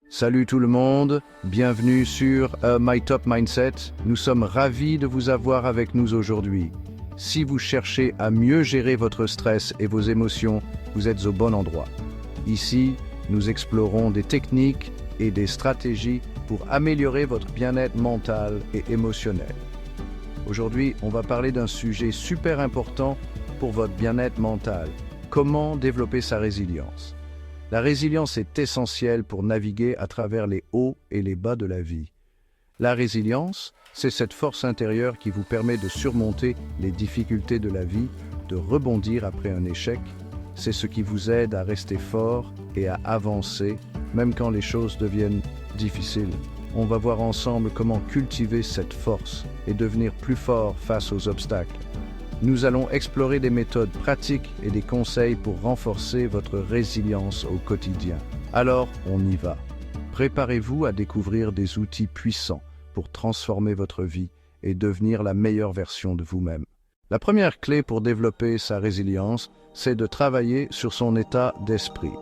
Salut tout le monde, bienvenue sur My Top Mindset. Nous sommes ravis de vous avoir avec nous aujourd'hui. Si vous cherchez à mieux gérer votre stress et vos émotions, vous êtes au bon endroit. Ici, nous explorons des techniques et des stratégies pour améliorer votre bien-être mental et émotionnel. Aujourd'hui, on va parler d'un sujet super important pour votre bien-être mental. Comment développer sa résilience? La résilience est essentielle pour naviguer à travers les hauts et les bas de la vie. La résilience, c'est cette force intérieure qui vous permet de surmonter les difficultés de la vie, de rebondir après un échec. C'est ce qui vous aide à rester fort et à avancer, même quand les choses deviennent difficiles. On va voir ensemble comment cultiver cette force et devenir plus fort face aux obstacles. Nous allons explorer des méthodes pratiques et des conseils pour renforcer votre résilience au quotidien. Alors, on y va. Préparez-vous à découvrir des outils puissants pour transformer votre vie et devenir la meilleure version de vous-même. La première clé pour développer sa résilience, c'est de travailler sur son état d'esprit.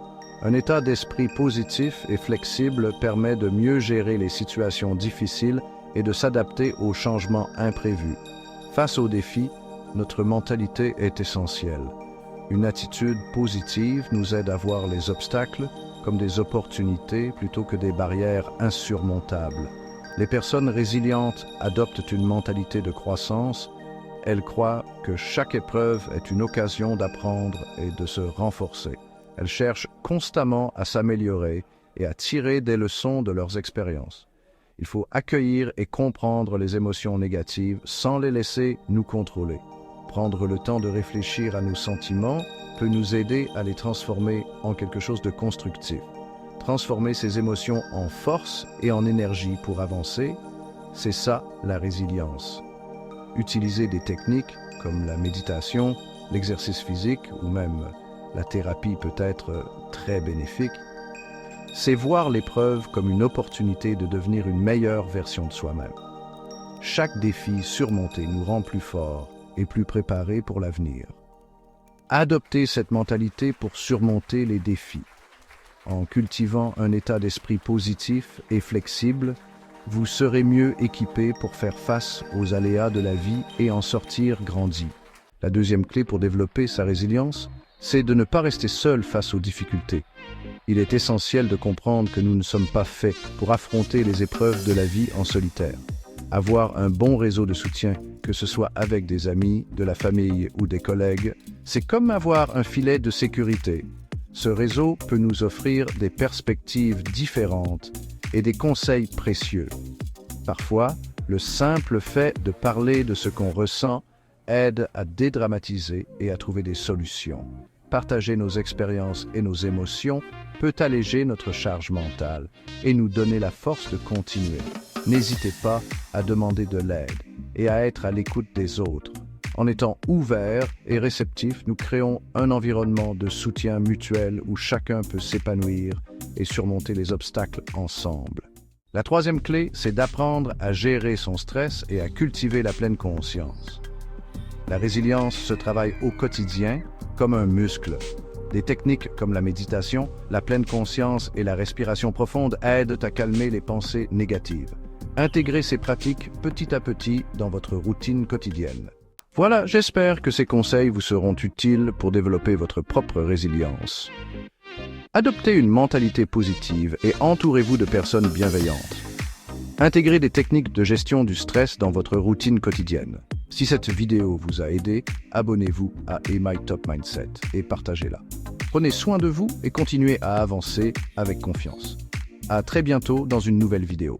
Un état d'esprit positif et flexible permet de mieux gérer les situations difficiles et de s'adapter aux changements imprévus. Face aux défis, notre mentalité est essentielle. Une attitude positive nous aide à voir les obstacles comme des opportunités plutôt que des barrières insurmontables. Les personnes résilientes adoptent une mentalité de croissance. Elles croient que chaque épreuve est une occasion d'apprendre et de se renforcer. Elles cherchent constamment à s'améliorer et à tirer des leçons de leurs expériences. Il faut accueillir et comprendre les émotions négatives sans les laisser nous contrôler. Prendre le temps de réfléchir à nos sentiments peut nous aider à les transformer en quelque chose de constructif. Transformer ces émotions en force et en énergie pour avancer, c'est ça la résilience. Utiliser des techniques comme la méditation, l'exercice physique ou même la thérapie peut être très bénéfique. C'est voir l'épreuve comme une opportunité de devenir une meilleure version de soi-même. Chaque défi surmonté nous rend plus forts et plus préparés pour l'avenir. Adoptez cette mentalité pour surmonter les défis. En cultivant un état d'esprit positif et flexible, vous serez mieux équipé pour faire face aux aléas de la vie et en sortir grandi. La deuxième clé pour développer sa résilience, c'est de ne pas rester seul face aux difficultés. Il est essentiel de comprendre que nous ne sommes pas faits pour affronter les épreuves de la vie en solitaire. Avoir un bon réseau de soutien, que ce soit avec des amis, de la famille ou des collègues, c'est comme avoir un filet de sécurité. Ce réseau peut nous offrir des perspectives différentes et des conseils précieux. Parfois, le simple fait de parler de ce qu'on ressent aide à dédramatiser et à trouver des solutions. Partager nos expériences et nos émotions peut alléger notre charge mentale et nous donner la force de continuer. N'hésitez pas à demander de l'aide et à être à l'écoute des autres. En étant ouverts et réceptifs, nous créons un environnement de soutien mutuel où chacun peut s'épanouir et surmonter les obstacles ensemble. La troisième clé, c'est d'apprendre à gérer son stress et à cultiver la pleine conscience. La résilience se travaille au quotidien comme un muscle. Des techniques comme la méditation, la pleine conscience et la respiration profonde aident à calmer les pensées négatives. Intégrez ces pratiques petit à petit dans votre routine quotidienne. Voilà, j'espère que ces conseils vous seront utiles pour développer votre propre résilience. Adoptez une mentalité positive et entourez-vous de personnes bienveillantes. Intégrez des techniques de gestion du stress dans votre routine quotidienne. Si cette vidéo vous a aidé, abonnez-vous à My Top Mindset et partagez-la. Prenez soin de vous et continuez à avancer avec confiance. À très bientôt dans une nouvelle vidéo.